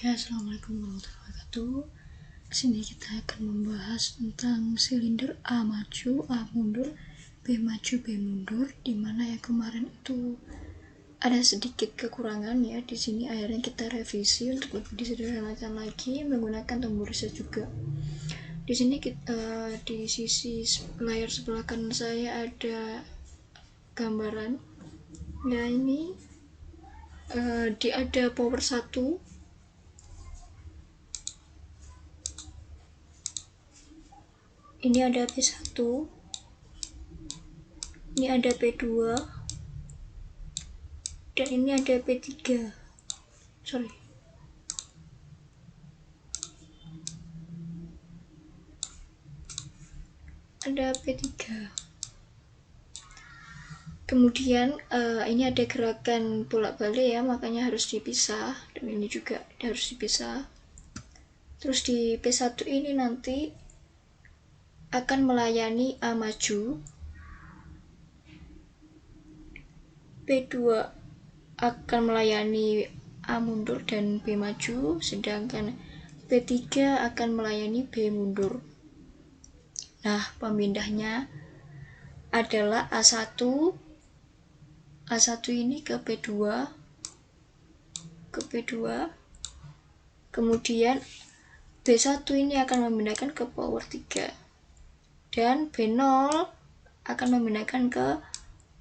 Oke, assalamualaikum warahmatullahi wabarakatuh. Sini kita akan membahas tentang silinder A maju, A mundur, B maju, B mundur. Dimana ya kemarin itu ada sedikit kekurangan ya. Di sini akhirnya kita revisi untuk lebih disederhanakan lagi menggunakan tombol reset juga. Di sini kita di sisi layar sebelah kanan saya ada gambaran. Ya ini ada power 1. Ini ada P1, ini ada P2, dan ini ada P3. Ada P3. Kemudian ini ada gerakan bolak-balik ya, makanya harus dipisah, dan ini juga harus dipisah. Terus di P1 ini nanti akan melayani A maju, P2 akan melayani A mundur dan B maju, sedangkan P3 akan melayani B mundur. Nah, pemindahnya adalah A1 ini ke P2, kemudian B1 ini akan memindahkan ke power 3, dan B0 akan memindahkan ke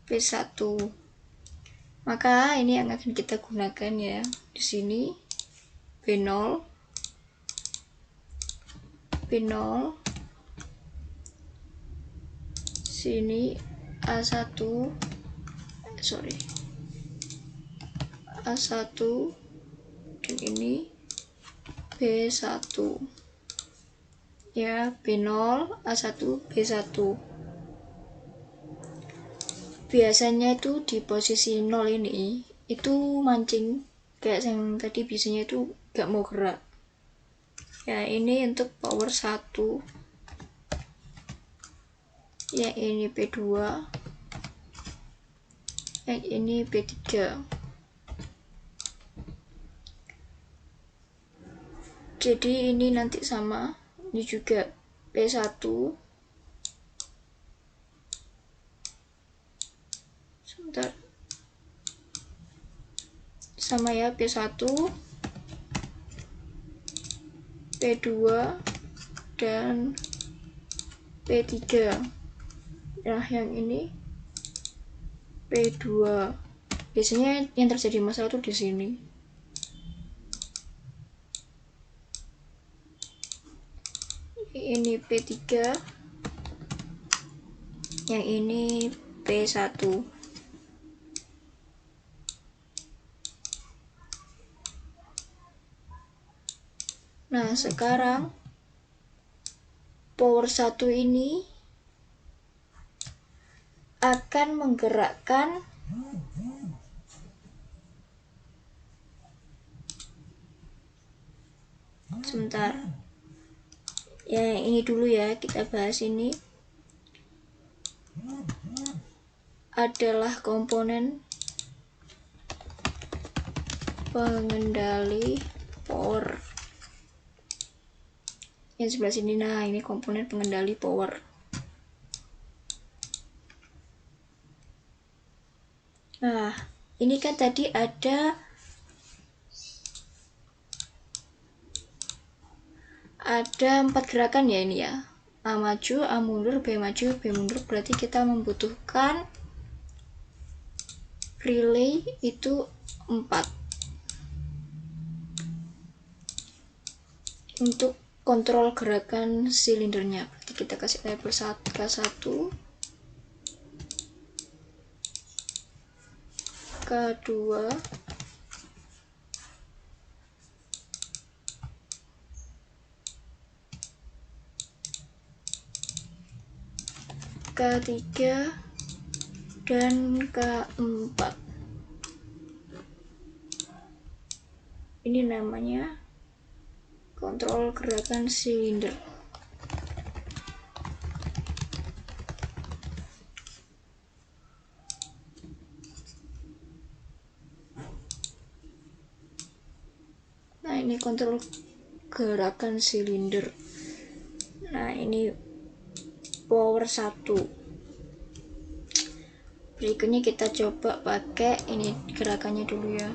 P1. Maka ini yang akan kita gunakan ya. Di sini B0, sini A1, dan ini B1 ya, B0, A1, B1. Biasanya itu di posisi 0 ini itu mancing kayak yang tadi, biasanya itu gak mau gerak ya. Ini untuk power 1, yang ini P2, yang ini P3. Jadi ini nanti sama, ini juga P1, sebentar, sama ya, P1, P2, dan P3. Nah, yang ini P2. Biasanya yang terjadi masalah tuh di sini. Ini P3, yang ini P1. Nah, sekarang power 1 ini akan menggerakkan sebentar. Ya, ini dulu ya, kita bahas. Ini adalah komponen pengendali power. Yang sebelah sini, nah ini komponen pengendali power. Nah, ini kan tadi ada empat gerakan ya ini ya. A maju, A mundur, B maju, B mundur. Berarti kita membutuhkan relay itu 4 untuk kontrol gerakan silindernya. Berarti kita kasih label K1, K2, K3, dan K4. Ini namanya kontrol gerakan silinder. ini kontrol gerakan silinder. Nah, ini power 1. Berikutnya kita coba pakai ini gerakannya dulu ya,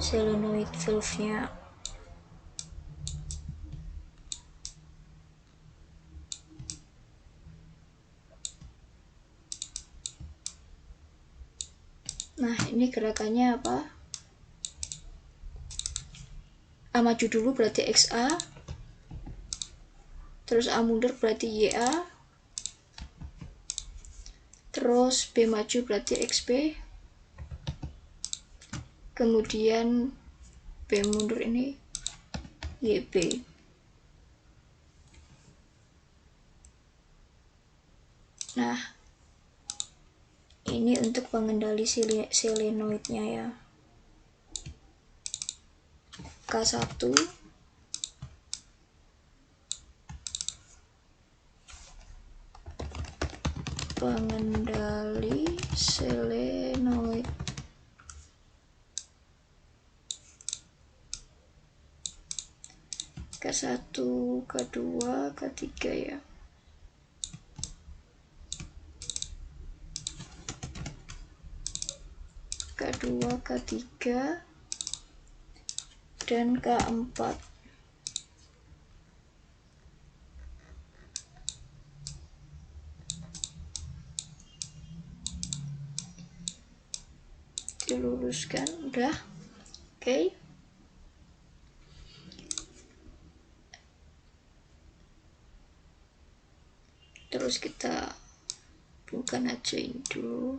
solenoid valve-nya. Nah, ini gerakannya apa? A maju dulu berarti XA, terus A mundur berarti YA, terus B maju berarti XB, kemudian B mundur ini YB. Nah, ini untuk pengendali solenoidnya ya. K1, pengendali solenoid. K1, K2, K3 ya. K2, K3, dan K4. Diluruskan, udah. Oke. Terus kita buka aja ini dulu.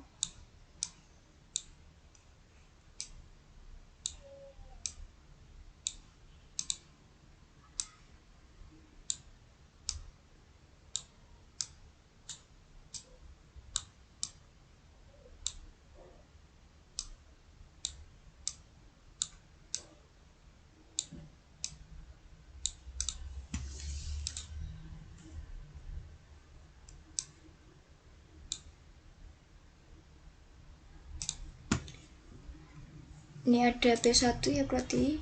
Ini ada P1 ya, berarti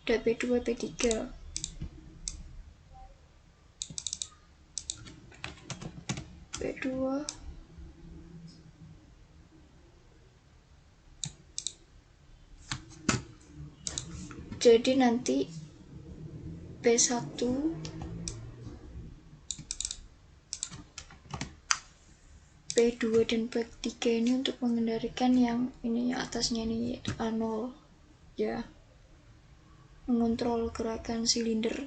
ada P2, P3. P2, jadi nanti P1, P2 dan P3 ini untuk mengendalikan yang ini atasnya ini, yaitu A0 ya, mengontrol gerakan silinder.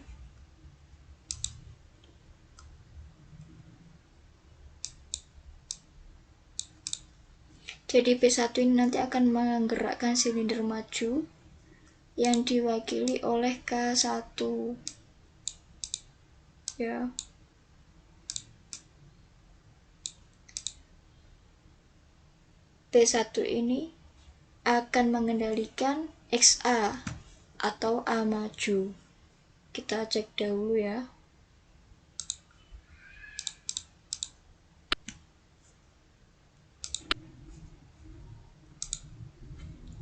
Jadi P1 ini nanti akan menggerakkan silinder maju yang diwakili oleh K1 ya. P1 ini akan mengendalikan XA atau A maju. Kita cek dahulu ya.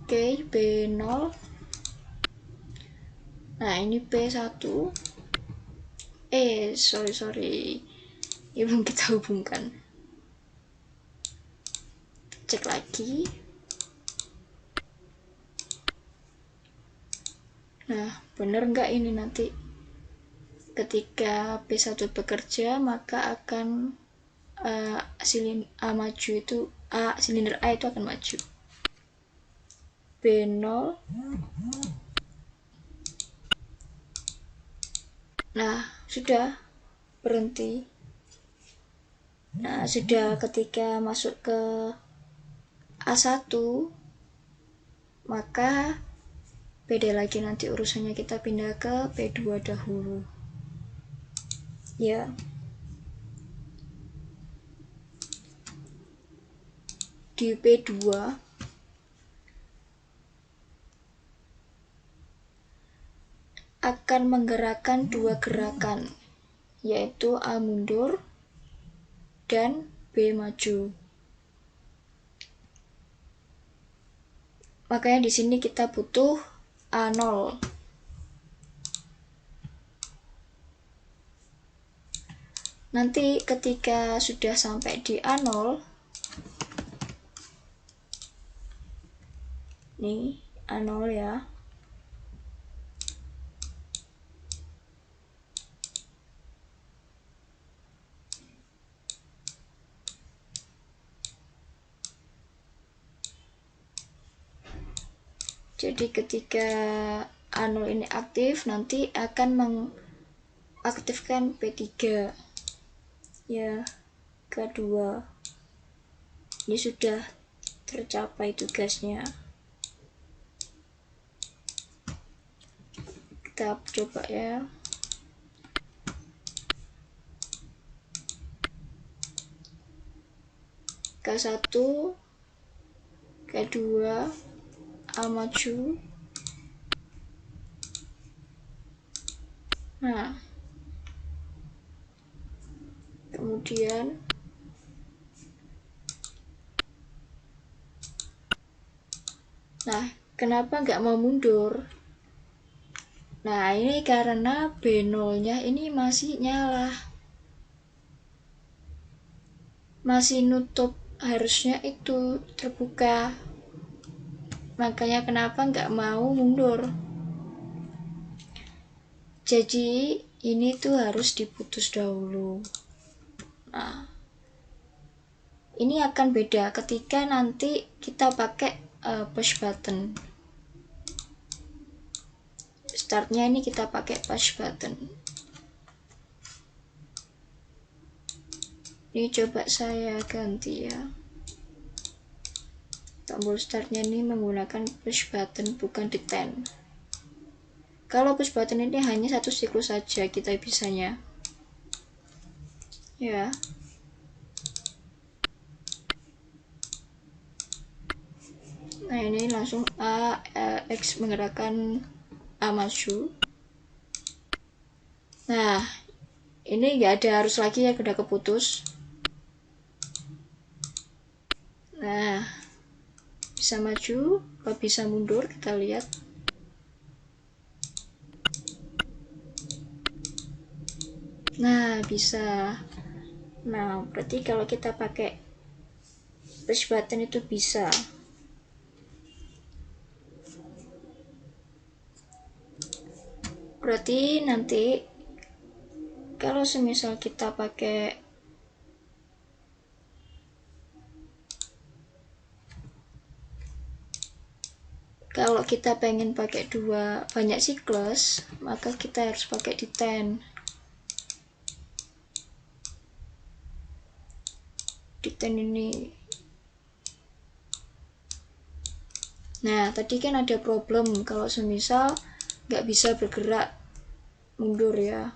Oke, B0. Nah, ini P1. Sorry. Ini belum kita hubungkan. Cek lagi. Nah, bener nggak ini nanti ketika P1 bekerja maka akan silinder A itu akan maju. B0. Nah, sudah berhenti. Nah, sudah ketika masuk ke A1 maka beda lagi, nanti urusannya kita pindah ke P2 dahulu ya. Di P2 akan menggerakkan dua gerakan, yaitu A mundur dan B maju. Makanya di sini kita butuh A0. Nanti ketika sudah sampai di A0, nih A0 ya. Jadi ketika A0 ini aktif, nanti akan mengaktifkan P3 ya, kedua. Ini sudah tercapai tugasnya. Kita coba ya. K1, K2, A maju. Nah, kemudian kenapa nggak mau mundur? Nah, ini karena B0-nya ini masih nyala, masih nutup, harusnya itu terbuka. Makanya kenapa nggak mau mundur. Jadi ini tuh harus diputus dahulu. Nah, ini akan beda ketika nanti kita pakai push button. Startnya ini kita pakai push button. Ini coba saya ganti ya. Tombol startnya ini menggunakan push button, bukan di 10. Kalau push button ini hanya satu siklus saja kita bisanya. Ya. Nah, ini langsung X menggerakkan A maju. Nah, ini nggak ada arus lagi ya, udah keputus. Nah, bisa maju, kalau bisa mundur, kita lihat. Nah, bisa. Nah, berarti kalau kita pakai push button itu bisa. Berarti nanti kalau semisal kita pakai pengen pakai banyak siklus, maka kita harus pakai di 10. Di 10 ini. Nah, tadi kan ada problem kalau semisal nggak bisa bergerak mundur ya.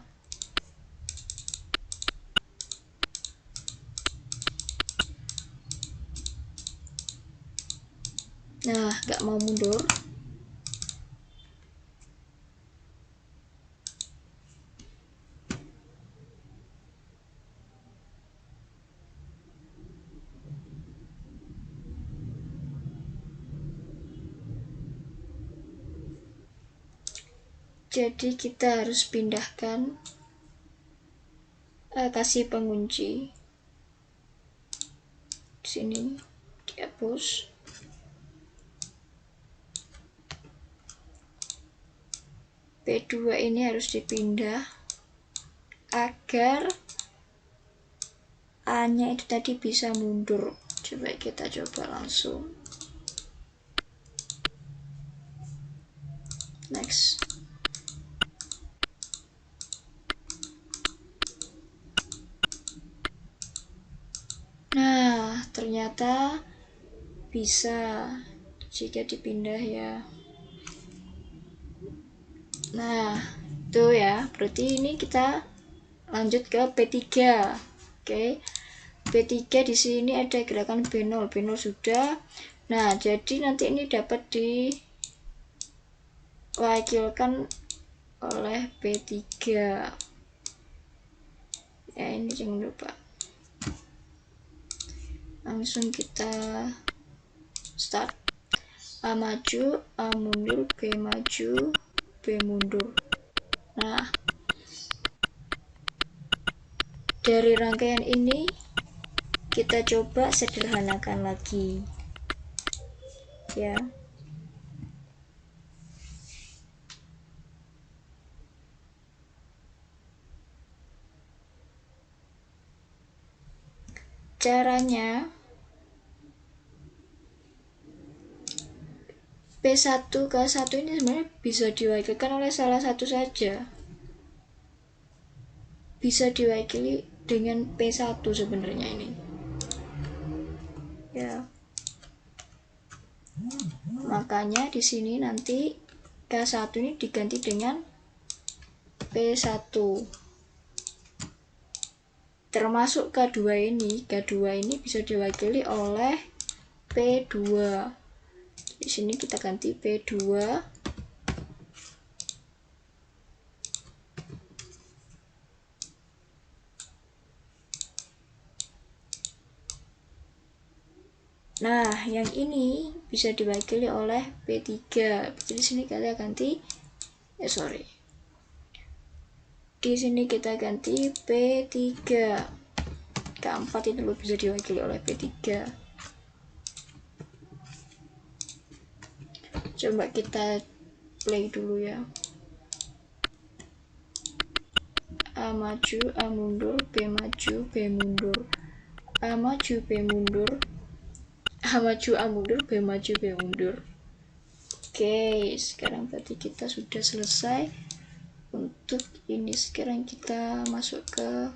Nah, nggak mau mundur. Jadi kita harus pindahkan, kasih pengunci. Di sini dihapus. P2 ini harus dipindah agar A-nya itu tadi bisa mundur. Coba kita coba langsung. Next. Nah, ternyata bisa jika dipindah ya. Nah, itu ya. Berarti ini kita lanjut ke P3. Oke. P3 di sini ada gerakan B0. B0 sudah. Nah, jadi nanti ini dapat diwakilkan oleh P3. Ya, ini jangan lupa. Langsung kita start. A maju, A mundur, B maju, B mundur. Nah, dari rangkaian ini kita coba sederhanakan lagi ya. Caranya P1 K1 ini sebenarnya bisa diwakilkan oleh salah satu saja. Bisa diwakili dengan P1 sebenarnya ini. Ya. Makanya di sini nanti K1 ini diganti dengan P1. Termasuk K2 ini. K2 ini bisa diwakili oleh P2. Di sini kita ganti P2. Nah, yang ini bisa diwakili oleh P3. Jadi sini kita ganti Di sini kita ganti P3. Keempat itu bisa diwakili oleh P3. Coba kita play dulu ya. A maju, A mundur, B maju, B mundur. A maju, B mundur. A maju, A mundur, B maju, B mundur. Oke, sekarang berarti kita sudah selesai untuk ini. Sekarang kita masuk ke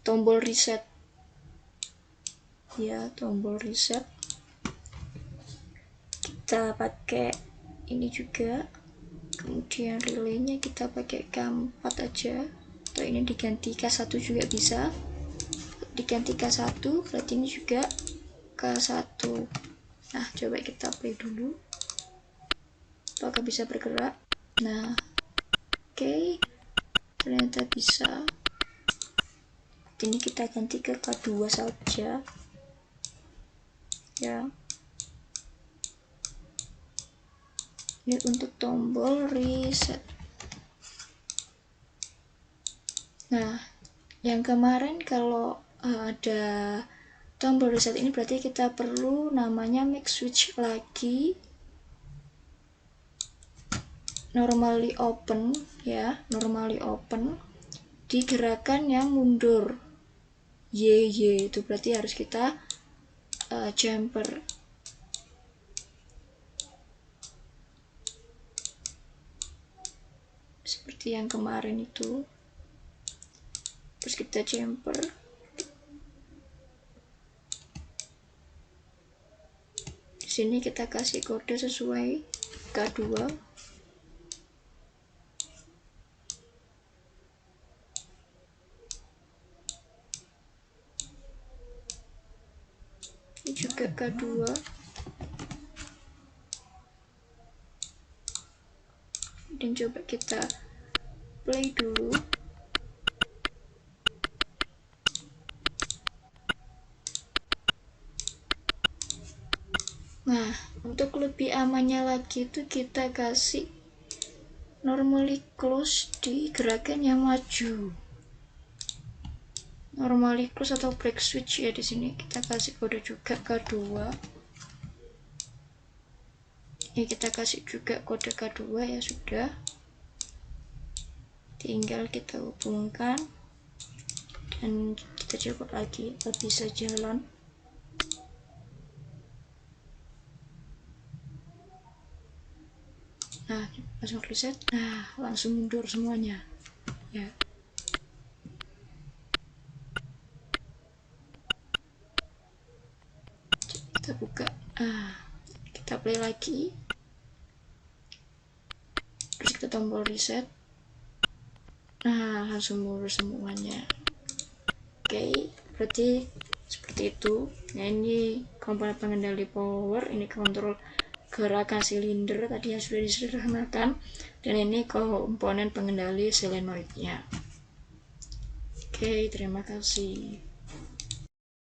tombol reset ya, tombol reset kita pakai ini juga. Kemudian relaynya kita pakai K4 aja, atau ini diganti K1 juga bisa. Diganti K1 berarti ini juga K1. Nah, coba kita play dulu apakah bisa bergerak. Nah, oke, ternyata bisa. Ini kita ganti ke K2 saja ya. Ini untuk tombol reset. Nah, yang kemarin kalau ada tombol reset ini berarti kita perlu namanya make switch lagi, normally open ya, normally open di gerakan yang mundur Y itu berarti harus kita jumper. Seperti yang kemarin itu. Terus kita jumper. Di sini kita kasih kode sesuai K2. Ini juga K2. Dan coba kita play dulu. Nah, untuk lebih amannya lagi itu kita kasih normally close di gerakan yang maju. Normally close atau break switch ya, di sini kita kasih kode juga K2. Ya, kita kasih juga kode K2 ya sudah. Tinggal kita hubungkan dan kita coba lagi bisa jalan. Nah, langsung reset. Nah, langsung mundur semuanya ya. Kita buka. Kita play lagi. Terus kita tombol reset. Nah, langsung mundur semuanya. Oke, berarti seperti itu. Nah, ini komponen pengendali power, ini kontrol gerakan silinder tadi yang sudah disederhanakan, dan ini komponen pengendali solenoidnya. Oke, terima kasih.